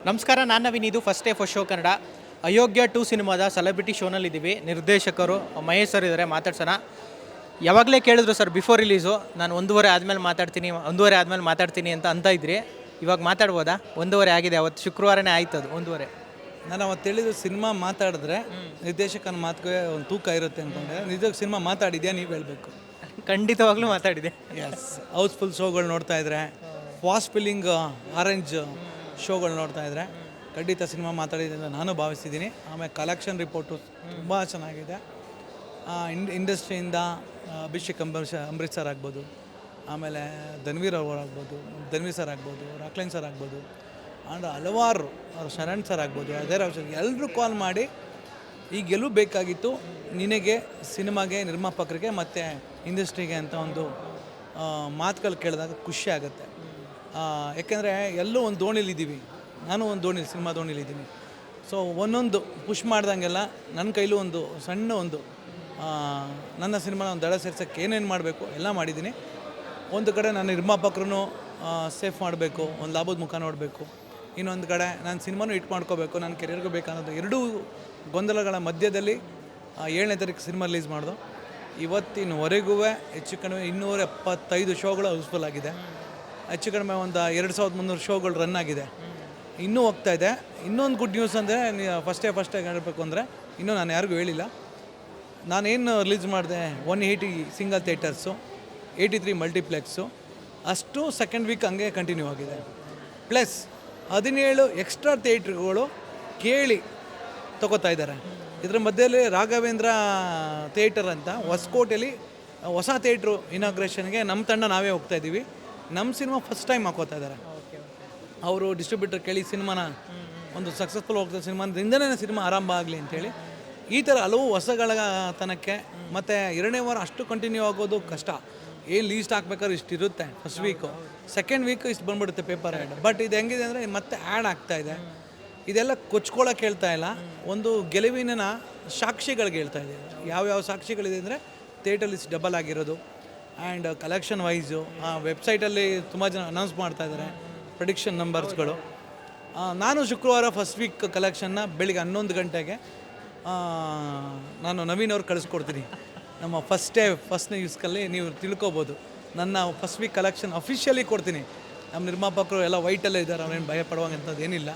ನಮಸ್ಕಾರ, ನಾನು ನವೀನ್. ಇದು first day first show Kannada. Ayogya 2 ಸಿನಿಮಾದ ಸೆಲೆಬ್ರಿಟಿ ಶೋನಲ್ಲಿದ್ದೀವಿ. ನಿರ್ದೇಶಕರು ಮಹೇಶ್ ಸರ್ ಇದ್ದಾರೆ, ಮಾತಾಡ್ಸೋಣ. ಯಾವಾಗಲೇ ಕೇಳಿದ್ರು ಸರ್ ಬಿಫೋರ್ ರಿಲೀಸು ನಾನು ಒಂದೂವರೆ ಆದಮೇಲೆ ಮಾತಾಡ್ತೀನಿ ಅಂತ ಇದ್ರಿ. ಇವಾಗ ಮಾತಾಡ್ಬೋದಾ? ಒಂದೂವರೆ ಆಗಿದೆ, ಅವತ್ತು ಶುಕ್ರವಾರನೇ ಆಯ್ತು ಅದು ಒಂದೂವರೆ. ನಾನು ಅವತ್ತು ಹೇಳಿದ್ದು ಸಿನಿಮಾ ಮಾತಾಡಿದ್ರೆ ನಿರ್ದೇಶಕನ ಮಾತಿಗೆ ಒಂದು ತೂಕ ಇರುತ್ತೆ ಅಂದ್ಕೊಂಡೆ. ನಿಜವಾಗಿ ಸಿನಿಮಾ ಮಾತಾಡಿದ್ಯಾ ನೀವು ಹೇಳಬೇಕು. ಖಂಡಿತವಾಗ್ಲೂ ಮಾತಾಡಿದೆ. ಎಸ್, ಹೌಸ್ಫುಲ್ ಶೋಗಳು ನೋಡ್ತಾ ಇದ್ರೆ, ಫಾಸ್ಟ್ ಫಿಲ್ಲಿಂಗ್ ಆರೆಂಜ್ ಶೋಗಳು ನೋಡ್ತಾ ಇದ್ರೆ ಖಂಡಿತ ಸಿನಿಮಾ ಮಾತಾಡಿದೆ ಅಂತ ನಾನು ಭಾವಿಸಿದ್ದೀನಿ. ಆಮೇಲೆ ಕಲೆಕ್ಷನ್ ರಿಪೋರ್ಟು ತುಂಬ ಚೆನ್ನಾಗಿದೆ. ಇಂಡಸ್ಟ್ರಿಯಿಂದ ಅಭಿಷೇಕ್ ಅಂಬರೀಶ್ ಸರ್ ಆಗ್ಬೋದು, ಆಮೇಲೆ ಧನ್ವೀರ್ ಸರ್ ಆಗ್ಬೋದು, ರಾಕ್ಲೈನ್ ಸರ್ ಆಗ್ಬೋದು, ಆ್ಯಂಡ್ ಹಲವಾರು ಶರಣ್ ಸರ್ ಆಗ್ಬೋದು, ಅದೇ ಎಲ್ಲರೂ ಕಾಲ್ ಮಾಡಿ ಈಗ ಗೆಲುವು ಬೇಕಾಗಿತ್ತು ನಿನಗೆ, ಸಿನಿಮಾಗೆ, ನಿರ್ಮಾಪಕರಿಗೆ ಮತ್ತು ಇಂಡಸ್ಟ್ರಿಗೆ ಅಂತ ಒಂದು ಮಾತುಗಳು ಕೇಳಿದಾಗ ಖುಷಿ ಆಗುತ್ತೆ. ಯಾಕೆಂದರೆ ಎಲ್ಲೂ ಒಂದು ದೋಣಿಲಿದ್ದೀವಿ, ನಾನು ಒಂದು ಸಿನಿಮಾ ದೋಣಿಲಿದ್ದೀನಿ. ಸೊ ಒಂದೊಂದು ಪುಷ್ ಮಾಡ್ದಂಗೆಲ್ಲ ನನ್ನ ಕೈಲೂ ಒಂದು ಸಣ್ಣ ನನ್ನ ಸಿನಿಮಾನ ಒಂದು ದಡ ಸೇರ್ಸೋಕ್ಕೆ ಏನೇನು ಮಾಡಬೇಕು ಎಲ್ಲ ಮಾಡಿದ್ದೀನಿ. ಒಂದು ಕಡೆ ನನ್ನ ನಿರ್ಮಾಪಕರನ್ನು ಸೇಫ್ ಮಾಡಬೇಕು, ಒಂದು ಲಾಭದ ಮುಖ ನೋಡಬೇಕು. ಇನ್ನೊಂದು ಕಡೆ ನಾನು ಸಿನಿಮಾನು ಹಿಟ್ ಮಾಡ್ಕೋಬೇಕು, ನನ್ನ ಕೆರಿಯರ್ಗೂ ಬೇಕನ್ನೋದು ಎರಡೂ ಗೊಂದಲಗಳ ಮಧ್ಯದಲ್ಲಿ 7ನೇ ತಾರೀಕು ಸಿನಿಮಾ ರಿಲೀಸ್ ಮಾಡಿದು. ಇವತ್ತಿನವರೆಗೂ ಹೆಚ್ಚು ಕಡಿಮೆ 275 ಶೋಗಳು ಹೌಸ್ಫುಲ್ ಆಗಿದೆ. ಹೆಚ್ಚು ಕಡಿಮೆ ಒಂದು 2300 ಶೋಗಳು ರನ್ ಆಗಿದೆ, ಇನ್ನೂ ಹೋಗ್ತಾ ಇದೆ. ಇನ್ನೊಂದು ಗುಡ್ ನ್ಯೂಸ್ ಅಂದರೆ ಫಸ್ಟ್ ಡೇ ಹೇಳಬೇಕು ಅಂದರೆ, ಇನ್ನೂ ನಾನು ಯಾರಿಗೂ ಹೇಳಿಲ್ಲ, ನಾನೇನು ರಿಲೀಸ್ ಮಾಡಿದೆ 180 ಸಿಂಗಲ್ ಥಿಯೇಟರ್ಸು, 83 ಮಲ್ಟಿಪ್ಲೆಕ್ಸು, ಅಷ್ಟು ಸೆಕೆಂಡ್ ವೀಕ್ ಹಂಗೆ ಕಂಟಿನ್ಯೂ ಆಗಿದೆ. ಪ್ಲಸ್ 17 ಎಕ್ಸ್ಟ್ರಾ ಥಿಯೇಟ್ರ್ಗಳು ಕೇಳಿ ತೊಗೋತಾ ಇದ್ದಾರೆ. ಇದರ ಮಧ್ಯದಲ್ಲಿ ರಾಘವೇಂದ್ರ ಥಿಯೇಟರ್ ಅಂತ ಹೊಸಕೋಟೆಯಲ್ಲಿ ಹೊಸ ಥಿಯೇಟ್ರು ಇನಾಗ್ರೇಷನ್ಗೆ ನಮ್ಮ ತಂಡ ನಾವೇ ಹೋಗ್ತಾ ಇದ್ದೀವಿ. ನಮ್ಮ ಸಿನಿಮಾ ಫಸ್ಟ್ ಟೈಮ್ ಹಾಕೋತಾ ಇದ್ದಾರೆ. ಅವರು ಡಿಸ್ಟ್ರಿಬ್ಯೂಟರ್ ಕೇಳಿ ಸಿನಿಮಾನ ಒಂದು ಸಕ್ಸಸ್ಫುಲ್ ಹೋಗ್ತಾರೆ, ಸಿನಿಮಾದಿಂದನೇ ಸಿನಿಮಾ ಆರಂಭ ಆಗಲಿ ಅಂಥೇಳಿ. ಈ ಥರ ಹಲವು ಹೊಸಗಳ ತನಕ್ಕೆ. ಮತ್ತು 2ನೇ ವಾರ ಅಷ್ಟು ಕಂಟಿನ್ಯೂ ಆಗೋದು ಕಷ್ಟ. ಏನು ಲೀಸ್ಟ್ ಹಾಕ್ಬೇಕಾದ್ರೆ ಇಷ್ಟು ಇರುತ್ತೆ ಫಸ್ಟ್ ವೀಕು, ಸೆಕೆಂಡ್ ವೀಕು ಇಷ್ಟು ಬಂದ್ಬಿಡುತ್ತೆ ಪೇಪರ್ ಆ್ಯಡ್. ಬಟ್ ಇದು ಹೆಂಗಿದೆ ಅಂದರೆ ಮತ್ತೆ ಆ್ಯಡ್ ಆಗ್ತಾಯಿದೆ. ಇದೆಲ್ಲ ಕೊಚ್ಕೊಳ್ಳೋಕೆ ಹೇಳ್ತಾ ಇಲ್ಲ, ಒಂದು ಗೆಲುವಿನ ಸಾಕ್ಷಿಗಳಿಗೆ ಹೇಳ್ತಾ ಇದೆ. ಯಾವ್ಯಾವ ಸಾಕ್ಷಿಗಳಿದೆ ಅಂದರೆ ಥಿಯೇಟರ್ ಲಿಸ್ಟ್ ಡಬಲ್ ಆಗಿರೋದು, ಆ್ಯಂಡ್ ಕಲೆಕ್ಷನ್ ವೈಸು ವೆಬ್ಸೈಟಲ್ಲಿ ತುಂಬ ಜನ ಅನೌನ್ಸ್ ಮಾಡ್ತಾಯಿದ್ದಾರೆ ಪ್ರೆಡಿಕ್ಷನ್ ನಂಬರ್ಸ್ಗಳು. ನಾನು ಶುಕ್ರವಾರ ಫಸ್ಟ್ ವೀಕ್ ಕಲೆಕ್ಷನ್ನ ಬೆಳಿಗ್ಗೆ 11 ಗಂಟೆಗೆ ನಾನು ನವೀನ್ ಅವ್ರು ಕಳಿಸ್ಕೊಡ್ತೀನಿ. ನಮ್ಮ ಫಸ್ಟ್ ನ್ಯೂಸ್ಕಲ್ಲಿ ನೀವು ತಿಳ್ಕೊಬೋದು. ನನ್ನ ಫಸ್ಟ್ ವೀಕ್ ಕಲೆಕ್ಷನ್ ಅಫಿಷಿಯಲಿ ಕೊಡ್ತೀನಿ. ನಮ್ಮ ನಿರ್ಮಾಪಕರು ಎಲ್ಲ ವೈಟಲ್ಲೇ ಇದ್ದಾರೆ, ಅವ್ರೇನು ಭಯ ಪಡುವಂಥದ್ದು ಏನಿಲ್ಲ.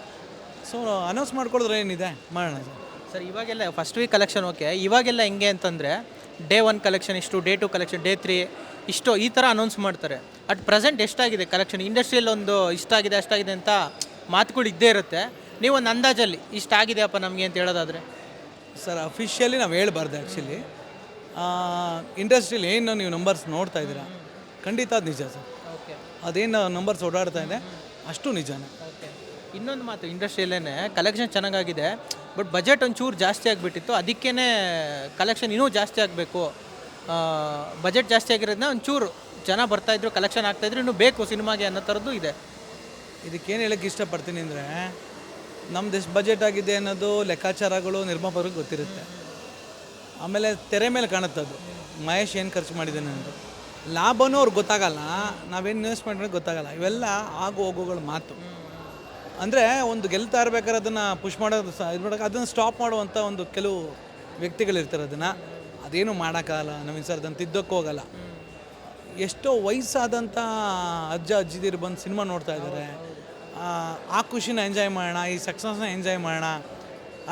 ಸೊ ಅನೌನ್ಸ್ ಮಾಡ್ಕೊಡಿದ್ರೆ ಏನಿದೆ ಮಾಡೋಣ ಸರ್. ಇವಾಗೆಲ್ಲ ಫಸ್ಟ್ ವೀಕ್ ಕಲೆಕ್ಷನ್ ಓಕೆ, ಇವಾಗೆಲ್ಲ ಹೆಂಗೆ ಅಂತಂದರೆ ಡೇ 1 ಕಲೆಕ್ಷನ್ ಇಷ್ಟು, ಡೇ 2 ಕಲೆಕ್ಷನ್, ಡೇ 3 ಇಷ್ಟು, ಈ ಥರ ಅನೌನ್ಸ್ ಮಾಡ್ತಾರೆ. ಅಟ್ ಪ್ರೆಸೆಂಟ್ ಎಷ್ಟಾಗಿದೆ ಕಲೆಕ್ಷನ್? ಇಂಡಸ್ಟ್ರಿಯಲ್ಲಿ ಒಂದು ಇಷ್ಟಾಗಿದೆ ಅಷ್ಟಾಗಿದೆ ಅಂತ ಮಾತುಗಳು ಇದ್ದೇ ಇರುತ್ತೆ. ನೀವೊಂದು ಅಂದಾಜಲ್ಲಿ ಇಷ್ಟಾಗಿದೆಯಪ್ಪ ನಮಗೆ ಅಂತ ಹೇಳೋದಾದರೆ? ಸರ್, ಅಫಿಷಿಯಲಿ ನಾವು ಹೇಳ್ಬಾರ್ದು. ಆ್ಯಕ್ಚುಲಿ ಇಂಡಸ್ಟ್ರಿಯಲ್ಲಿ ಏನು ನೀವು ನಂಬರ್ಸ್ ನೋಡ್ತಾ ಇದ್ದೀರಾ, ಖಂಡಿತ ಅದು ನಿಜ ಸರ್. ಓಕೆ, ಅದೇನು ನಂಬರ್ಸ್ ಓಡಾಡ್ತಾ ಇದೆ ಅಷ್ಟು ನಿಜನೇ. ಓಕೆ. ಇನ್ನೊಂದು ಮಾತು, ಇಂಡಸ್ಟ್ರಿಯಲ್ಲೇ ಕಲೆಕ್ಷನ್ ಚೆನ್ನಾಗಾಗಿದೆ, ಬಟ್ ಬಜೆಟ್ ಒಂಚೂರು ಜಾಸ್ತಿ ಆಗಿಬಿಟ್ಟಿತ್ತು. ಅದಕ್ಕೇ ಕಲೆಕ್ಷನ್ ಇನ್ನೂ ಜಾಸ್ತಿ ಆಗಬೇಕು, ಬಜೆಟ್ ಜಾಸ್ತಿ ಆಗಿರೋದನ್ನ ಒಂಚೂರು ಜನ ಬರ್ತಾಯಿದ್ರು, ಕಲೆಕ್ಷನ್ ಆಗ್ತಾಯಿದ್ರು, ಇನ್ನೂ ಬೇಕು ಸಿನಿಮಾಗೆ ಅನ್ನೋ ಥರದ್ದು ಇದೆ. ಇದಕ್ಕೇನು ಹೇಳೋಕ್ಕೆ ಇಷ್ಟಪಡ್ತೀನಿ ಅಂದರೆ, ನಮ್ದು ಎಷ್ಟು ಬಜೆಟ್ ಆಗಿದೆ ಅನ್ನೋದು ಲೆಕ್ಕಾಚಾರಗಳು ನಿರ್ಮಾಪಕರಿಗೆ ಗೊತ್ತಿರುತ್ತೆ. ಆಮೇಲೆ ತೆರೆ ಮೇಲೆ ಕಾಣುತ್ತೆ ಅದು, ಮಹೇಶ್ ಏನು ಖರ್ಚು ಮಾಡಿದ್ದಾನೆ ಅನ್ನೋದು. ಲಾಭನೂ ಅವ್ರಿಗೆ ಗೊತ್ತಾಗಲ್ಲ, ನಾವೇನು ಇನ್ವೆಸ್ಟ್ಮೆಂಟ್ ಮಾಡೋದು ಗೊತ್ತಾಗಲ್ಲ. ಇವೆಲ್ಲ ಆಗು ಹೋಗುಗಳ ಮಾತು. ಅಂದರೆ ಒಂದು ಗೆಲ್ತಾ ಇರ್ಬೇಕಾದ್ರೆ ಅದನ್ನು ಪುಷ್ ಮಾಡೋದು ಇದು ಮಾಡೋಕೆ, ಅದನ್ನು ಸ್ಟಾಪ್ ಮಾಡುವಂಥ ಒಂದು ಕೆಲವು ವ್ಯಕ್ತಿಗಳಿರ್ತಾರೆ. ಅದೇನು ಮಾಡೋಕ್ಕಾಗಲ್ಲ. ನವೀನ್ ಸರ್ ಅದನ್ನು ತಿದ್ದೋಕ್ಕೂ ಹೋಗಲ್ಲ. ಎಷ್ಟೋ ವಯಸ್ಸಾದಂಥ ಅಜ್ಜಿದಿರು ಬಂದು ಸಿನಿಮಾ ನೋಡ್ತಾ ಇದ್ದಾರೆ. ಆ ಖುಷಿನ ಎಂಜಾಯ್ ಮಾಡೋಣ, ಈ ಸಕ್ಸಸ್ನ ಎಂಜಾಯ್ ಮಾಡೋಣ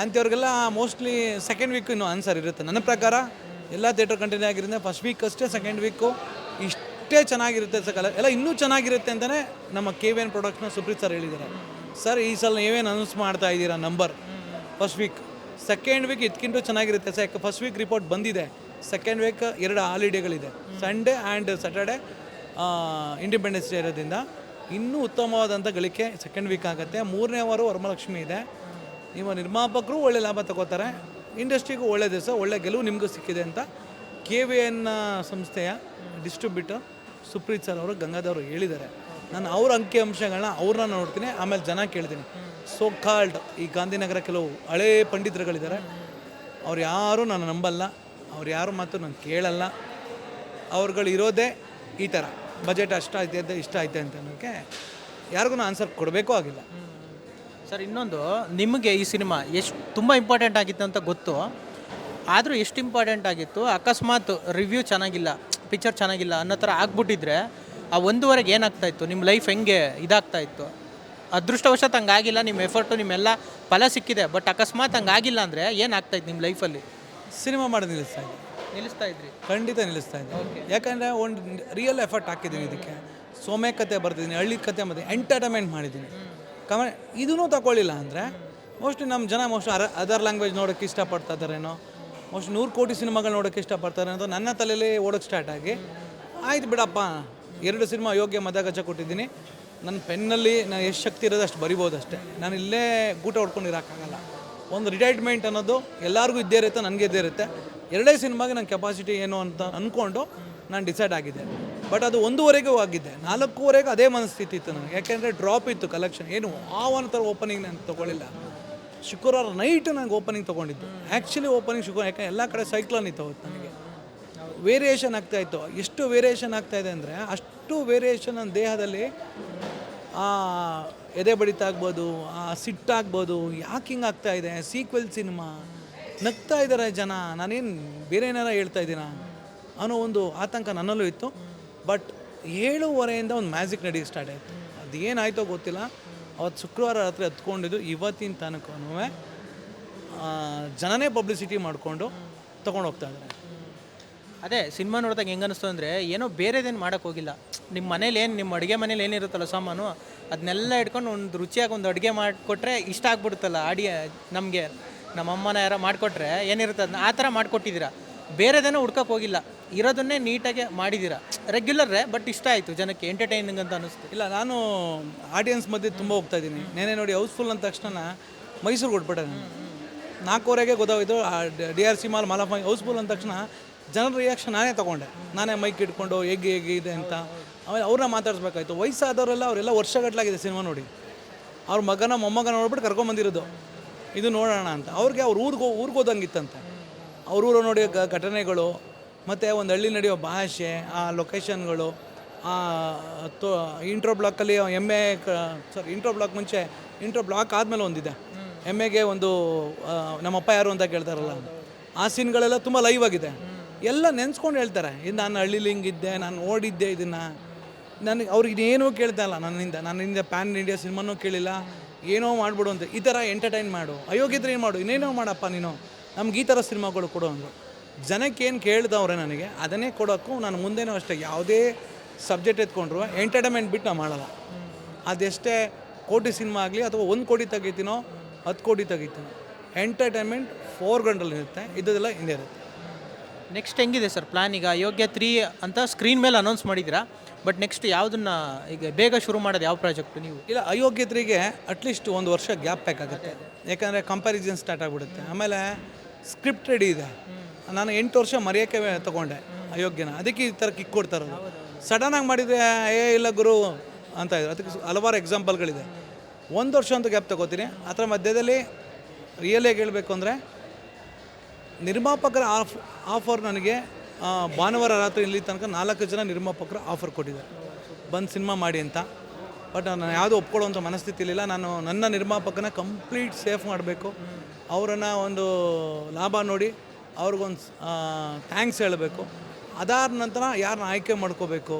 ಅಂಥವ್ರಿಗೆಲ್ಲ ಮೋಸ್ಟ್ಲಿ ಸೆಕೆಂಡ್ ವೀಕು ಇನ್ನೂ ಆನ್ಸರ್ ಇರುತ್ತೆ. ನನ್ನ ಪ್ರಕಾರ ಎಲ್ಲ ಥಿಯೇಟರ್ ಕಂಟಿನ್ಯೂ ಆಗಿರುತ್ತೆ. ಫಸ್ಟ್ ವೀಕ್ ಅಷ್ಟೇ, ಸೆಕೆಂಡ್ ವೀಕು ಇಷ್ಟೇ ಚೆನ್ನಾಗಿರುತ್ತೆ ಎಲ್ಲ ಇನ್ನೂ ಚೆನ್ನಾಗಿರುತ್ತೆ ಅಂತಲೇ ನಮ್ಮ KVN ಪ್ರೊಡಕ್ಷನ್ ಸುಪ್ರೀತ್ ಸರ್ ಹೇಳಿದ್ದಾರೆ. ಸರ್, ಈ ಸಲ ನೀವೇನು ಅನೌನ್ಸ್ ಮಾಡ್ತಾ ಇದ್ದೀರಾ number first week, second week ಇದಕ್ಕಿಂತ ಚೆನ್ನಾಗಿರುತ್ತೆ ಸರ್. ಫಸ್ಟ್ ವೀಕ್ ರಿಪೋರ್ಟ್ ಬಂದಿದೆ. ಸೆಕೆಂಡ್ ವೀಕ್ 2 ಹಾಲಿಡೇಗಳಿದೆ, Sunday and Saturday Independence Day ಇರೋದ್ರಿಂದ ಇನ್ನೂ ಉತ್ತಮವಾದಂಥ ಗಳಿಕೆ ಸೆಕೆಂಡ್ ವೀಕ್ ಆಗುತ್ತೆ. 3ನೇ ವಾರ ವರಮಹಾಲಕ್ಷ್ಮಿ ಇದೆ. ನೀವು ನಿರ್ಮಾಪಕರು ಒಳ್ಳೆ ಲಾಭ ತಗೋತಾರೆ, ಇಂಡಸ್ಟ್ರಿಗೂ ಒಳ್ಳೆ ದಿವಸ, ಒಳ್ಳೆ ಗೆಲುವು ನಿಮಗೂ ಸಿಕ್ಕಿದೆ ಅಂತ KVN ಸಂಸ್ಥೆಯ ಡಿಸ್ಟ್ರಿಬ್ಯೂಟರ್ ಸುಪ್ರೀತ್ ಸರ್ ಅವರು, ಗಂಗಾಧವರು ಹೇಳಿದ್ದಾರೆ. ನಾನು ಅವ್ರ ಅಂಕಿಅಂಶಗಳನ್ನ ಅವ್ರನ್ನ ನೋಡ್ತೀನಿ, ಆಮೇಲೆ ಜನ ಕೇಳ್ತೀನಿ. ಸೋ ಕಾಲ್ಡ್ ಈ ಗಾಂಧಿನಗರ ಕೆಲವು ಹಳೇ ಪಂಡಿತರುಗಳಿದ್ದಾರೆ, ಅವ್ರು ಯಾರೂ ನಾನು ನಂಬಲ್ಲ, ಅವ್ರು ಯಾರು ಮಾತು ನಾನು ಕೇಳಲ್ಲ. ಅವ್ರುಗಳು ಇರೋದೇ ಈ ಥರ, ಬಜೆಟ್ ಅಷ್ಟು ಐತೆ ಇಷ್ಟ ಐತೆ ಅಂತ ಅನ್ನೋಕ್ಕೆ ಯಾರಿಗೂ ಆನ್ಸರ್ ಕೊಡಬೇಕೂ ಆಗಿಲ್ಲ. ಸರ್ ಇನ್ನೊಂದು, ನಿಮಗೆ ಈ ಸಿನಿಮಾ ಎಷ್ಟು ತುಂಬ ಇಂಪಾರ್ಟೆಂಟ್ ಆಗಿತ್ತು ಅಂತ ಗೊತ್ತು, ಆದರೂ ಎಷ್ಟು ಇಂಪಾರ್ಟೆಂಟ್ ಆಗಿತ್ತು, ಅಕಸ್ಮಾತ್ ರಿವ್ಯೂ ಚೆನ್ನಾಗಿಲ್ಲ, ಪಿಕ್ಚರ್ ಚೆನ್ನಾಗಿಲ್ಲ ಅನ್ನೋ ಥರ ಆಗ್ಬಿಟ್ಟಿದ್ರೆ ಆ ಒಂದೂವರೆಗೆ ಏನಾಗ್ತಾಯಿತ್ತು, ನಿಮ್ಮ ಲೈಫ್ ಹೆಂಗೆ ಇದಾಗ್ತಾಯಿತ್ತು? ಅದೃಷ್ಟವಶಾತ್ ಹಂಗಾಗಿಲ್ಲ, ನಿಮ್ಮ ಎಫರ್ಟು ನಿಮ್ಮೆಲ್ಲ ಫಲ ಸಿಕ್ಕಿದೆ, ಬಟ್ ಅಕಸ್ಮಾತ್ ಹಂಗಾಗಿಲ್ಲ ಅಂದರೆ ಏನಾಗ್ತಾಯಿತ್ತು ನಿಮ್ಮ ಲೈಫಲ್ಲಿ? ಸಿನಿಮಾ ಮಾಡೋದು ನಿಲ್ಲಿಸ್ತಾ ಇದ್ದೆ, ನಿಲ್ಲಿಸ್ತಾ ಇದ್ರಿ? ಖಂಡಿತ ನಿಲ್ಲಿಸ್ತಾ ಇದ್ದೆ. ಯಾಕಂದರೆ ಒಂದು ರಿಯಲ್ ಎಫರ್ಟ್ ಹಾಕಿದ್ದೀನಿ ಇದಕ್ಕೆ. ಸೋಮೆ ಕತೆ ಬರ್ತಿದ್ದೀನಿ, ಹಳ್ಳಿ ಕತೆ ಮತ್ತು ಎಂಟರ್ಟೈನ್ಮೆಂಟ್ ಮಾಡಿದ್ದೀನಿ. ಇದೂ ತಗೊಳ್ಳಿಲ್ಲ ಅಂದರೆ ಮೋಸ್ಟ್ಲಿ ನಮ್ಮ ಜನ ಅದರ್ ಲ್ಯಾಂಗ್ವೇಜ್ ನೋಡೋಕ್ಕೆ ಇಷ್ಟಪಡ್ತಾ ಇದ್ದಾರೇನೋ, ಮೋಸ್ಟ್ಲಿ 100 ಕೋಟಿ ಸಿನಿಮಾಗಳು ನೋಡೋಕ್ಕೆ ಇಷ್ಟಪಡ್ತಾರೆ ಅಂತ ನನ್ನ ತಲೆಯಲ್ಲಿ ಓಡೋಕ್ಕೆ ಸ್ಟಾರ್ಟ್ ಆಗಿ, ಆಯ್ತು ಬಿಡಪ್ಪ 2 ಸಿನಿಮಾ ಅಯೋಗ್ಯ ಮದಗಜ ಕೊಟ್ಟಿದ್ದೀನಿ, ನನ್ನ ಪೆನ್ನಲ್ಲಿ ನಾನು ಎಷ್ಟು ಶಕ್ತಿ ಇರೋದು ಅಷ್ಟು ಬರಿಬೋದು ಅಷ್ಟೇ, ನಾನು ಇಲ್ಲೇ ಗೂಟ ಹೊಡ್ಕೊಂಡು ಇರೋಕ್ಕಾಗಲ್ಲ. ಒಂದು ರಿಟೈರ್ಮೆಂಟ್ ಅನ್ನೋದು ಎಲ್ಲರಿಗೂ ಇದ್ದೇ ಇರುತ್ತೆ, ನನಗೆ ಇದ್ದೇ ಇರುತ್ತೆ. 2 ಸಿನಿಮಾಗೆ ನನ್ನ ಕೆಪಾಸಿಟಿ ಏನು ಅಂತ ಅಂದ್ಕೊಂಡು ನಾನು ಡಿಸೈಡ್ ಆಗಿದ್ದೆ. ಬಟ್ ಅದು 1:30ಗೂ ಆಗಿದ್ದೆ, 4:15 ಅದೇ ಮನಸ್ಥಿತಿ ಇತ್ತು ನನಗೆ. ಯಾಕೆಂದರೆ ಡ್ರಾಪ್ ಇತ್ತು ಕಲೆಕ್ಷನ್, ಏನು ಆ ಒಂದು ಥರ ಓಪನಿಂಗ್ ನಾನು ತೊಗೊಳ್ಳಿಲ್ಲ. ಶುಕ್ರವಾರ ನೈಟ್ ನನಗೆ ಓಪನಿಂಗ್ ತೊಗೊಂಡಿದ್ದು. ಆ್ಯಕ್ಚುಲಿ ಓಪನಿಂಗ್ ಶುಕ್ರವಾರ, ಯಾಕಂದರೆ ಎಲ್ಲ ಕಡೆ ಸೈಕ್ಲೋನ್ ಇತ್ತು ಅವತ್ತು. ನನಗೆ ವೇರಿಯೇಷನ್ ಆಗ್ತಾಯಿತ್ತು. ಎಷ್ಟು ವೇರಿಯೇಷನ್ ಆಗ್ತಾಯಿದೆ ಅಂದರೆ ಅಷ್ಟು ವೇರಿಯೇಷನ್ ನನ್ನ ದೇಹದಲ್ಲಿ ಎದೆ ಬಡಿತ ಆಗ್ಬೋದು, ಸಿಟ್ಟಾಗ್ಬೋದು, ಯಾಕೆ ಹಿಂಗೆ ಆಗ್ತಾಯಿದೆ, ಸೀಕ್ವೆಲ್ ಸಿನಿಮಾ ನಗ್ತಾ ಇದ್ದಾರೆ ಜನ, ನಾನೇನು ಬೇರೆ ಏನಾರ ಹೇಳ್ತಾ ಇದ್ದೀನ ಅನ್ನೋ ಒಂದು ಆತಂಕ ನನ್ನಲ್ಲೂ ಇತ್ತು. ಬಟ್ 7:30 ಒಂದು ಮ್ಯಾಜಿಕ್ ನಡಿಗೆ ಸ್ಟಾರ್ಟ್ ಆಯಿತು. ಅದು ಏನಾಯಿತೋ ಗೊತ್ತಿಲ್ಲ. ಅವತ್ತು ಶುಕ್ರವಾರ ರಾತ್ರಿ ಹತ್ಕೊಂಡಿದ್ದು ಇವತ್ತಿನ ತನಕ ಜನನೇ ಪಬ್ಲಿಸಿಟಿ ಮಾಡಿಕೊಂಡು ತೊಗೊಂಡು ಹೋಗ್ತಾ ಇದ್ದಾರೆ. ಅದೇ ಸಿನಿಮಾ ನೋಡಿದಾಗ ಹೆಂಗೆ ಅನ್ನಿಸ್ತು ಅಂದರೆ, ಏನೋ ಬೇರೆದೇನು ಮಾಡೋಕ್ಕೆ ಹೋಗಿಲ್ಲ. ನಿಮ್ಮ ಮನೇಲಿ ಏನು, ನಿಮ್ಮ ಅಡುಗೆ ಮನೇಲಿ ಏನಿರುತ್ತಲ್ಲ ಸಾಮಾನು, ಅದನ್ನೆಲ್ಲ ಇಟ್ಕೊಂಡು ಒಂದು ರುಚಿಯಾಗಿ ಒಂದು ಅಡುಗೆ ಮಾಡಿಕೊಟ್ರೆ ಇಷ್ಟ ಆಗ್ಬಿಡುತ್ತಲ್ಲ ನಮಗೆ. ನಮ್ಮಮ್ಮನ ಯಾರ ಮಾಡಿಕೊಟ್ರೆ ಏನಿರುತ್ತೆ ಅದನ್ನ ಆ ಥರ ಮಾಡಿಕೊಟ್ಟಿದ್ದೀರಾ. ಬೇರೆದೇನೋ ಹುಡ್ಕೋಕ್ಕೆ ಹೋಗಿಲ್ಲ, ಇರೋದನ್ನೇ ನೀಟಾಗಿ ಮಾಡಿದ್ದೀರಾ. ರೆಗ್ಯುಲರೇ, ಬಟ್ ಇಷ್ಟ ಆಯಿತು ಜನಕ್ಕೆ, ಎಂಟರ್ಟೈನಿಂಗ್ ಅಂತ ಅನ್ನಿಸ್ತು. ಇಲ್ಲ, ನಾನು ಆಡಿಯನ್ಸ್ ಮಧ್ಯೆ ತುಂಬ ಹೋಗ್ತಾಯಿದ್ದೀನಿ. ನೆನೆ ನೋಡಿ ಹೌಸ್ಫುಲ್ ಅಂದ ತಕ್ಷಣ ಮೈಸೂರು ಕೊಟ್ಬಿಟ್ಟೆ. ನಾನು 4:15ಗೆ ಗೊತ್ತಾಗೋಯ್ತು DRC ಮಾಲ್ ಹೌಸ್ಫುಲ್ ಅಂದ ತಕ್ಷಣ ಜನರ ರಿಯಾಕ್ಷನ್ ನಾನೇ ತೊಗೊಂಡೆ. ನಾನೇ ಮೈಕ್ ಇಟ್ಕೊಂಡು ಹೇಗೆ ಇದೆ ಅಂತ. ಆಮೇಲೆ ಅವ್ರನ್ನ ಮಾತಾಡಿಸ್ಬೇಕಾಯ್ತು. ವಯಸ್ಸಾದವರೆಲ್ಲ ಅವರೆಲ್ಲ ವರ್ಷಗಟ್ಟಲಾಗಿದೆ ಸಿನಿಮಾ ನೋಡಿ. ಅವ್ರ ಮಗನ ಮೊಮ್ಮಗನ ನೋಡ್ಬಿಟ್ಟು ಕರ್ಕೊಂಬಂದಿರೋದು ಇದು ನೋಡೋಣ ಅಂತ. ಅವ್ರಿಗೆ ಅವ್ರ ಊರಿಗೆ ಹೋದಂಗಿತ್ತಂತೆ. ಅವ್ರ ಊರು ನೋಡಿ ಘಟನೆಗಳು, ಮತ್ತು ಒಂದು ಹಳ್ಳಿ ನಡೆಯೋ ಭಾಷೆ, ಆ ಲೊಕೇಶನ್ಗಳು, ಇಂಟ್ರೋ ಬ್ಲಾಕಲ್ಲಿ ಇಂಟ್ರೋ ಬ್ಲಾಕ್ ಮುಂಚೆ, ಇಂಟ್ರೋ ಬ್ಲಾಕ್ ಆದಮೇಲೆ ಒಂದಿದೆ ಎಮ್ಮೆಗೆ ಒಂದು ನಮ್ಮಪ್ಪ ಯಾರು ಅಂತ ಕೇಳ್ತಾರಲ್ಲ, ಆ ಸೀನ್ಗಳೆಲ್ಲ ತುಂಬ ಲೈವ್ ಆಗಿದೆ. ಎಲ್ಲ ನೆನೆಸ್ಕೊಂಡು ಹೇಳ್ತಾರೆ, ಇದು ನಾನು ಹಳ್ಳಿಲಿ ಹಿಂಗಿದ್ದೆ, ನಾನು ನೋಡಿದ್ದೆ ಇದನ್ನು. ನನಗೆ ಅವ್ರಿಗೆ ಏನೂ ಕೇಳ್ತಾ ಇಲ್ಲ ನನ್ನಿಂದ ಪ್ಯಾನ್ ಇಂಡಿಯಾ ಸಿನಿಮಾನೂ ಕೇಳಿಲ್ಲ, ಏನೋ ಮಾಡಿಬಿಡು ಅಂತ. ಈ ಥರ ಎಂಟರ್ಟೈನ್ ಮಾಡು, ಅಯೋಗ್ಯದ್ರೆ ಏನು ಮಾಡು, ಇನ್ನೇನೋ ಮಾಡಪ್ಪ ನೀನು, ನಮ್ಗೆ ಈ ಥರ ಸಿನಿಮಾಗಳು ಕೊಡು ಅಂದರು. ಜನಕ್ಕೆ ಏನು ಕೇಳ್ದವ್ರೆ ನನಗೆ ಅದನ್ನೇ ಕೊಡೋಕ್ಕೂ ನಾನು ಮುಂದೆನೂ ಅಷ್ಟೇ ಯಾವುದೇ ಸಬ್ಜೆಕ್ಟ್ ಎತ್ಕೊಂಡ್ರು ಎಂಟರ್ಟೈನ್ಮೆಂಟ್ ಬಿಟ್ಟು ನಾನು ಮಾಡಲ್ಲ. ಅದೆಷ್ಟೇ ಕೋಟಿ ಸಿನಿಮಾ ಆಗಲಿ ಅಥವಾ 1 ಕೋಟಿ ತೆಗಿತೀನೋ 10 ಕೋಟಿ ತೆಗಿತೀನೋ, ಎಂಟರ್ಟೈನ್ಮೆಂಟ್ ಫೋರ್ಗ್ರೌಂಡಲ್ಲಿರುತ್ತೆ, ಇದೆಲ್ಲ ಹಿಂದೆ ಇರುತ್ತೆ. ನೆಕ್ಸ್ಟ್ ಹೆಂಗಿದೆ ಸರ್ ಪ್ಲ್ಯಾನ್? ಈಗ ಅಯೋಗ್ಯ 3 ಅಂತ ಸ್ಕ್ರೀನ್ ಮೇಲೆ ಅನೌನ್ಸ್ ಮಾಡಿದ್ದೀರಾ, ಬಟ್ ನೆಕ್ಸ್ಟ್ ಯಾವುದನ್ನು ಈಗ ಬೇಗ ಶುರು ಮಾಡೋದು ಯಾವ ಪ್ರಾಜೆಕ್ಟು ನೀವು? ಇಲ್ಲ, ಅಯೋಗ್ಯ 3ಗೆ ಅಟ್ಲೀಸ್ಟ್ 1 ವರ್ಷ ಗ್ಯಾಪ್ ಬೇಕಾಗುತ್ತೆ. ಯಾಕಂದರೆ ಕಂಪ್ಯಾರಿಸನ್ ಸ್ಟಾರ್ಟ್ ಆಗಿಬಿಡುತ್ತೆ. ಆಮೇಲೆ ಸ್ಕ್ರಿಪ್ಟ್ ರೆಡಿ ಇದೆ. ನಾನು 8 ವರ್ಷ ಮರೆಯೋಕ್ಕೆ ತೊಗೊಂಡೆ ಅಯೋಗ್ಯನ, ಅದಕ್ಕೆ ಈ ಥರ ಕಿಕ್ ಕೊಡ್ತಾರದು. ಸಡನ್ನಾಗಿ ಮಾಡಿದರೆ ಇಲ್ಲ ಗುರು ಅಂತ ಇದ್ರು. ಅದಕ್ಕೆ ಹಲವಾರು ಎಕ್ಸಾಂಪಲ್ಗಳಿದೆ. 1 ವರ್ಷ ಅಂತೂ ಗ್ಯಾಪ್ ತೊಗೋತೀನಿ. ಅದರ ಮಧ್ಯದಲ್ಲಿ ರಿಯಲಾಗಿ ಹೇಳಬೇಕು ಅಂದರೆ ನಿರ್ಮಾಪಕರ ಆಫರ್ ನನಗೆ ಭಾನುವಾರ ರಾತ್ರಿ ಇಲ್ಲಿ ತನಕ 4 ಜನ ನಿರ್ಮಾಪಕರು ಆಫರ್ ಕೊಟ್ಟಿದ್ದಾರೆ, ಬಂದು ಸಿನಿಮಾ ಮಾಡಿ ಅಂತ. ಬಟ್ ನಾನು ಯಾವುದೂ ಒಪ್ಕೊಳ್ಳೋವಂಥ ಮನಸ್ಥಿತಿಲಿಲ್ಲ. ನಾನು ನನ್ನ ನಿರ್ಮಾಪಕನ ಕಂಪ್ಲೀಟ್ ಸೇಫ್ ಮಾಡಬೇಕು, ಅವರನ್ನು ಒಂದು ಲಾಭ ನೋಡಿ ಅವ್ರಿಗೊಂದು ಥ್ಯಾಂಕ್ಸ್ ಹೇಳಬೇಕು. ಅದಾದ ನಂತರ ಯಾರನ್ನ ಆಯ್ಕೆ ಮಾಡ್ಕೋಬೇಕು,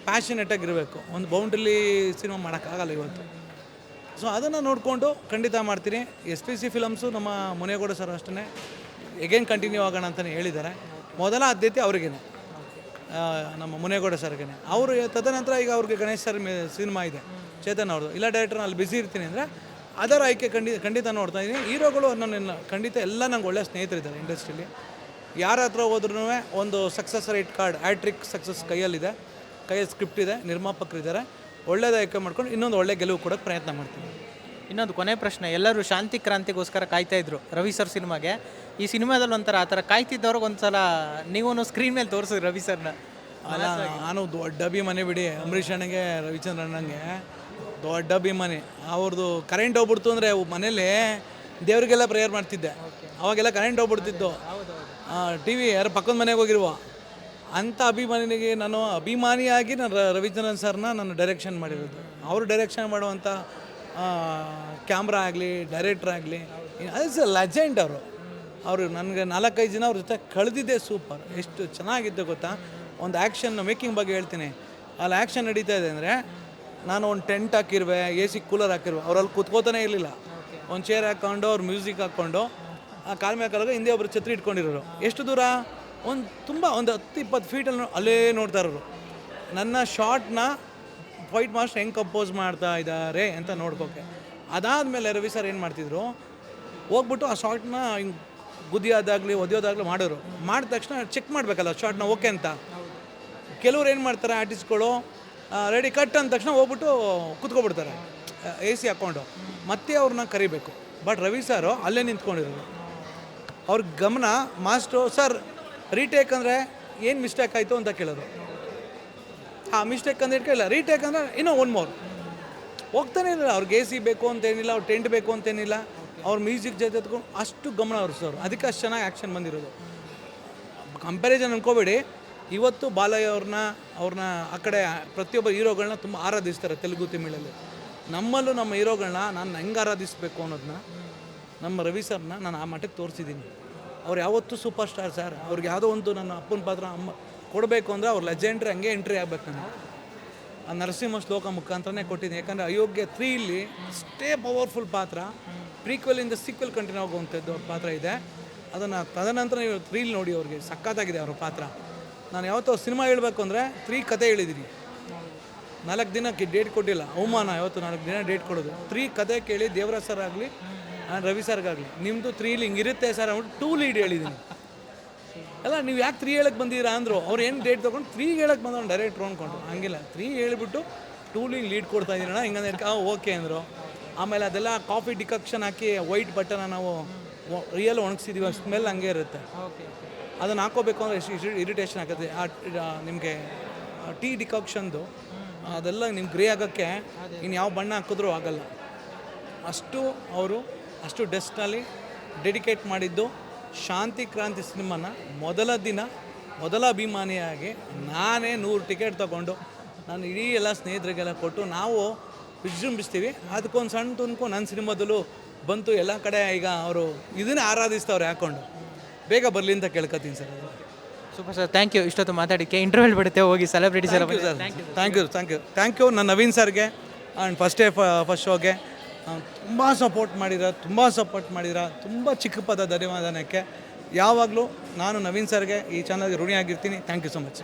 ಪ್ಯಾಷನೇಟಾಗಿರಬೇಕು. ಒಂದು ಬೌಂಡ್ರಿಲಿ ಸಿನಿಮಾ ಮಾಡೋಕ್ಕಾಗಲ್ಲ ಇವತ್ತು. ಸೊ ಅದನ್ನು ನೋಡಿಕೊಂಡು ಖಂಡಿತ ಮಾಡ್ತೀನಿ. SPC ಫಿಲಮ್ಸು ನಮ್ಮ ಮುನೇಗೌಡ ಸರ್ ಅಷ್ಟೇ ಎಗೇನ್ ಕಂಟಿನ್ಯೂ ಆಗೋಣ ಅಂತಲೇ ಹೇಳಿದ್ದಾರೆ. ಮೊದಲ ಆದ್ಯತೆ ಅವ್ರಿಗೇ, ನಮ್ಮ ಮುನೇಗೌಡ ಸರ್ಗೇ. ಅವರು ತದನಂತರ ಈಗ ಅವ್ರಿಗೆ ಗಣೇಶ್ ಸರ್ ಸಿನಿಮಾ ಇದೆ ಚೇತನ್ ಅವ್ರದ್ದು. ಇಲ್ಲ ಡೈರೆಕ್ಟರ್ ಅಲ್ಲಿ ಬ್ಯುಸಿ ಇರ್ತೀನಿ ಅಂದರೆ ಅದರ ಆಯ್ಕೆ ಖಂಡಿತ ನೋಡ್ತಾ ಇದ್ದೀನಿ. ಹೀರೋಗಳು ನನ್ನ ಖಂಡಿತ ಎಲ್ಲ ನಂಗೆ ಒಳ್ಳೆಯ ಸ್ನೇಹಿತರಿದ್ದಾರೆ ಇಂಡಸ್ಟ್ರೀಲಿ. ಯಾರ ಹತ್ರ ಹೋದ್ರೂ ಒಂದು success rate card, hattrick success ಕೈಯಲ್ಲಿ ಸ್ಕ್ರಿಪ್ಟ್ ಇದೆ, ನಿರ್ಮಾಪಕರಿದ್ದಾರೆ. ಒಳ್ಳೆಯದು ಆಯ್ಕೆ ಮಾಡ್ಕೊಂಡು ಇನ್ನೊಂದು ಒಳ್ಳೆ ಗೆಲುವು ಕೊಡೋಕ್ಕೆ ಪ್ರಯತ್ನ ಮಾಡ್ತೀನಿ. ಇನ್ನೊಂದು ಕೊನೆ ಪ್ರಶ್ನೆ, ಎಲ್ಲರೂ ಶಾಂತಿ ಕ್ರಾಂತಿಗೋಸ್ಕರ ಕಾಯ್ತಾಯಿದ್ರು ರವಿ ಸರ್ ಸಿನಿಮಾಗೆ. ಈ ಸಿನಿಮಾದಲ್ಲಿ ಒಂಥರ ಆ ಥರ ಕಾಯ್ತಿದ್ದವ್ರಿಗೆ ಒಂದು ಸಲ ನೀವು ಸ್ಕ್ರೀನ್ ಮೇಲೆ ತೋರಿಸಿದ್ರು ರವಿ ಸರ್ನ. ಅಲ್ಲ, ನಾನು ದೊಡ್ಡ ಅಭಿಮಾನಿ ಬಿಡಿ. ಅಂಬರೀಷ್ ಅಣ್ಣಗೆ, ರವಿಚಂದ್ರಣ್ಣಂಗೆ ದೊಡ್ಡ ಅಭಿಮಾನಿ. ಅವ್ರದ್ದು ಕರೆಂಟ್ ಹೋಗ್ಬಿಡ್ತು ಅಂದರೆ ಮನೇಲಿ ದೇವರಿಗೆಲ್ಲ ಪ್ರೇಯರ್ ಮಾಡ್ತಿದ್ದೆ. ಅವಾಗೆಲ್ಲ ಕರೆಂಟ್ ಹೋಗ್ಬಿಡ್ತಿದ್ದು. TV ಯಾರು ಪಕ್ಕದ ಮನೆಗೆ ಹೋಗಿರುವ ಅಂಥ ಅಭಿಮಾನಿಗೆ ಅಭಿಮಾನಿಯಾಗಿ ನಾನು ರವಿಚಂದ್ರನ್ ಸರ್ನ ನಾನು ಡೈರೆಕ್ಷನ್ ಮಾಡಿರೋದು. ಅವರು ಡೈರೆಕ್ಷನ್ ಮಾಡುವಂಥ ಕ್ಯಾಮ್ರಾ ಆಗಲಿ ಡೈರೆಕ್ಟ್ರ್ ಆಗಲಿ ಆಸ್ ಎ ಲೆಜೆಂಡ್ ಅವರು ನನಗೆ 4-5 ಜನ ಅವ್ರ ಜೊತೆ ಕಳೆದಿದ್ದೆ ಸೂಪರ್. ಎಷ್ಟು ಚೆನ್ನಾಗಿತ್ತು ಗೊತ್ತಾ. ಒಂದು ಆ್ಯಕ್ಷನ್ ಮೇಕಿಂಗ್ ಬಗ್ಗೆ ಹೇಳ್ತೀನಿ. ಅಲ್ಲಿ ಆ್ಯಕ್ಷನ್ ನಡೀತಾ ಇದೆ ಅಂದರೆ ನಾನು ಒಂದು ಟೆಂಟ್ ಹಾಕಿರುವೆ, ಎ ಸಿ ಕೂಲರ್ ಹಾಕಿರುವೆ, ಅವರಲ್ಲಿ ಕೂತ್ಕೋತಾನೆ ಇರಲಿಲ್ಲ. ಒಂದು ಚೇರ್ ಹಾಕ್ಕೊಂಡು ಅವ್ರು ಮ್ಯೂಸಿಕ್ ಹಾಕ್ಕೊಂಡು ಆ ಕಾಲ ಮೇಲೆ ಕಾಲಾಗ ಹಿಂದೆ ಒಬ್ಬರು ಛತ್ರಿ ಇಟ್ಕೊಂಡಿರೋರು. ಎಷ್ಟು ದೂರ ಒಂದು 10-20 ಫೀಟಲ್ಲಿ ಅಲ್ಲೇ ನೋಡ್ತಾ ಇರೋರು. ನನ್ನ ಶಾರ್ಟ್ನ ಫೈಟ್ ಮಾಸ್ಟರ್ ಹೆಂಗೆ ಕಂಪೋಸ್ ಮಾಡ್ತಾ ಇದ್ದಾರೆ ಅಂತ ನೋಡ್ಕೋಕೆ. ಅದಾದಮೇಲೆ ರವಿ ಸರ್ ಏನು ಮಾಡ್ತಿದ್ರು, ಹೋಗ್ಬಿಟ್ಟು ಆ ಶಾರ್ಟ್ನ ಹಿಂಗೆ ಗುದಿಯೋದಾಗಲಿ ಒದೆಯೋದಾಗಲಿ ಮಾಡೋರು. ಮಾಡಿದ ತಕ್ಷಣ ಚೆಕ್ ಮಾಡಬೇಕಲ್ಲ ಶಾರ್ಟ್ನ ಓಕೆ ಅಂತ. ಕೆಲವ್ರು ಏನು ಮಾಡ್ತಾರೆ ಆರ್ಟಿಸ್ಟ್ಗಳು, ರೆಡಿ ಕಟ್ ಅಂದ ತಕ್ಷಣ ಹೋಗ್ಬಿಟ್ಟು ಕೂತ್ಕೊಬಿಡ್ತಾರೆ ಎ ಸಿ ಹಾಕ್ಕೊಂಡು. ಮತ್ತೆ ಅವ್ರನ್ನ ಕರಿಬೇಕು. ಬಟ್ ರವಿ ಸಾರು ಅಲ್ಲೇ ನಿಂತ್ಕೊಂಡಿರೋರು. ಅವ್ರ ಗಮನ ಮಾಸ್ಟ್ರು ಸರ್ ರೀಟೇಕ್ ಅಂದರೆ ಏನು ಮಿಸ್ಟೇಕ್ ಆಯಿತು ಅಂತ ಕೇಳೋರು. ಮಿಸ್ಟೇಕ್ ಅಂದ್ರೆ ಕೇಳಿಲ್ಲ, ರೀಟೇಕ್ ಅಂದರೆ ಇನ್ನೂ 1 more ಹೋಗ್ತಾನೆ ಇರಲಿಲ್ಲ. ಅವ್ರಿಗೆ ಎ ಸಿ ಬೇಕು ಅಂತೇನಿಲ್ಲ, ಅವ್ರು ಟೆಂಟ್ ಬೇಕು ಅಂತೇನಿಲ್ಲ, ಅವ್ರ ಮ್ಯೂಸಿಕ್ ಜೊತೆ ಎತ್ಕೊಂಡು ಅಷ್ಟು ಗಮನ ಹರಿಸೋರು. ಅದಕ್ಕೆ ಅಷ್ಟು ಚೆನ್ನಾಗಿ ಆ್ಯಕ್ಷನ್ ಬಂದಿರೋದು. ಕಂಪ್ಯಾರಿಸನ್ ಅನ್ಕೋಬೇಡಿ. ಇವತ್ತು ಬಾಲಯ್ಯ ಅವ್ರನ್ನ ಆ ಕಡೆ ಪ್ರತಿಯೊಬ್ಬ ಹೀರೋಗಳನ್ನ ತುಂಬ ಆರಾಧಿಸ್ತಾರೆ ತೆಲುಗು ತಮಿಳಲ್ಲಿ. ನಮ್ಮಲ್ಲೂ ನಮ್ಮ ಹೀರೋಗಳನ್ನ ನಾನು ಹೆಂಗೆ ಆರಾಧಿಸಬೇಕು ಅನ್ನೋದನ್ನ ನಮ್ಮ ರವಿ ಸರ್ನ ನಾನು ಆ ಮಟ್ಟಕ್ಕೆ ತೋರಿಸಿದ್ದೀನಿ. ಅವ್ರು ಯಾವತ್ತೂ ಸೂಪರ್ ಸ್ಟಾರ್ ಸರ್. ಅವ್ರಿಗೆ ಯಾವುದೋ ಒಂದು ನನ್ನ ಅಪ್ಪನ ಪಾತ್ರ ಅಮ್ಮ ಕೊಡಬೇಕು ಅಂದರೆ ಅವ್ರು ಲೆಜೆಂಡ್ರಿ ಹಂಗೆ ಎಂಟ್ರಿ ಆಗ್ಬೇಕು. ನಾನು ಆ ನರಸಿಂಹ ಶ್ಲೋಕ ಮುಖಾಂತರನೇ ಕೊಟ್ಟಿದ್ದೀನಿ. ಯಾಕಂದರೆ ಅಯೋಗ್ಯ 3 ಅಷ್ಟೇ ಪವರ್ಫುಲ್ ಪಾತ್ರ. ಪ್ರೀಕ್ವೆಲಿಂದ ಸೀಕ್ವೆಲ್ ಕಂಟಿನ್ಯೂ ಆಗುವಂಥದ್ದು ಅವ್ರ ಪಾತ್ರ ಇದೆ. ಅದನ್ನು ತದನಂತರ ನೀವು 3 ನೋಡಿ, ಅವ್ರಿಗೆ ಸಖತ್ತಾಗಿದೆ ಅವ್ರ ಪಾತ್ರ. ನಾನು ಯಾವತ್ತೂ ಸಿನಿಮಾ ಹೇಳಬೇಕು ಅಂದರೆ 3 ಕತೆ ಹೇಳಿದ್ದೀನಿ. 4 ದಿನಕ್ಕೆ ಡೇಟ್ ಕೊಟ್ಟಿಲ್ಲ, ಅವಮಾನ. ಯಾವತ್ತು 4 ದಿನ ಡೇಟ್ ಕೊಡೋದು. 3 ಕತೆ ಕೇಳಿ ದೇವರಾಜ್ ಸರ್ ಆಗಲಿ ರವಿ ಸರ್ಗಾಗಲಿ, ನಿಮ್ಮದು 3 ಹಿಂಗಿರುತ್ತೆ ಸರ್ ಅಂದ್ಬಿಟ್ಟು 2 ಲೀಡ್ ಹೇಳಿದ್ದೀನಿ. ಅಲ್ಲ ನೀವು ಯಾಕೆ 3 ಹೇಳಕ್ಕೆ ಬಂದಿದ್ದೀರಾ ಅಂದರು. ಅವ್ರು ಏನು ಡೇಟ್ ತೊಗೊಂಡು 3 ಹೇಳಕ್ಕೆ ಬಂದವ್ನು ಡೈರೆಕ್ಟ್ರು ಅಂದ್ಕೊಂಡು. ಹಂಗಿಲ್ಲ, 3 ಹೇಳ್ಬಿಟ್ಟು 2 ಲೀಡ್ ಕೊಡ್ತಾ ಇದ್ದೀರಣ್ಣ ಹಿಂಗಂದ್ರೆ ಓಕೆ ಅಂದರು. ಆಮೇಲೆ ಅದೆಲ್ಲ ಕಾಫಿ ಡಿಕಾಕ್ಷನ್ ಹಾಕಿ ವೈಟ್ ಬಟ್ಟನ ನಾವು ರಿಯಲ್ ಒಣಗಿಸಿದ್ದೀವಿ, ಸ್ಮೆಲ್ ಹಂಗೆ ಇರುತ್ತೆ. ಅದನ್ನು ಹಾಕೋಬೇಕು ಅಂದರೆ ಎಷ್ಟು ಇರಿಟೇಷನ್ ಆಗುತ್ತೆ. ನಿಮಗೆ ಟೀ ಡಿಕಾಕ್ಷನ್ದು ಅದೆಲ್ಲ ನಿಮ್ಗೆ ಗ್ರೇ ಆಗೋಕ್ಕೆ ಇನ್ನು ಯಾವ ಬಣ್ಣ ಹಾಕಿದ್ರೂ ಆಗಲ್ಲ. ಅಷ್ಟು ಅವರು ಅಷ್ಟು ಡಸ್ಟ್ನಲ್ಲಿ ಡೆಡಿಕೇಟ್ ಮಾಡಿದ್ದು. ಶಾಂತಿ ಕ್ರಾಂತಿ ಸಿನಿಮಾನ ಮೊದಲ ಅಭಿಮಾನಿಯಾಗಿ ನಾನೇ 100 ಟಿಕೆಟ್ ತೊಗೊಂಡು ನಾನು ಇಡೀ ಎಲ್ಲ ಸ್ನೇಹಿತರಿಗೆಲ್ಲ ಕೊಟ್ಟು ನಾವು ವಿಜೃಂಭಿಸ್ತೀವಿ. ಅದಕ್ಕೊಂದು ಸಣ್ಣ ತುಣುಕು ನನ್ನ ಸಿನಿಮಾದಲ್ಲೂ ಬಂತು. ಎಲ್ಲ ಕಡೆ ಈಗ ಅವರು ಇದನ್ನೇ ಆರಾಧಿಸ್ತವ್ರು ಹಾಕ್ಕೊಂಡು. ಬೇಗ ಬರಲಿ ಅಂತ ಕೇಳ್ಕೊತೀನಿ sir. Super sir, thank you. ಇಷ್ಟೊತ್ತು ಮಾತಾಡಿಕ್ಕೆ. ಇಂಟರ್ವ್ಯೂಲ್ ಬಿಡುತ್ತೆ ಹೋಗಿ ಸೆಲೆಬ್ರಿಟೀಸ್ ಎಲ್ಲ ಸರ್. ಥ್ಯಾಂಕ್ ಯು ನನ್ನ ನವೀನ್ ಸರ್ಗೆ ಆ್ಯಂಡ್ ಫಸ್ಟ್ ಶೋಗೆ ತುಂಬ ಸಪೋರ್ಟ್ ಮಾಡಿದ್ರ. ತುಂಬ ಚಿಕ್ಕ ಪದ ಧನ್ಯವಾದನಕ್ಕೆ. ಯಾವಾಗಲೂ ನಾನು ನವೀನ್ ಸರ್ಗೆ ಈ ಚಾನಲ್ಗೆ ಋಣಿಯಾಗಿರ್ತೀನಿ. Thank you so much.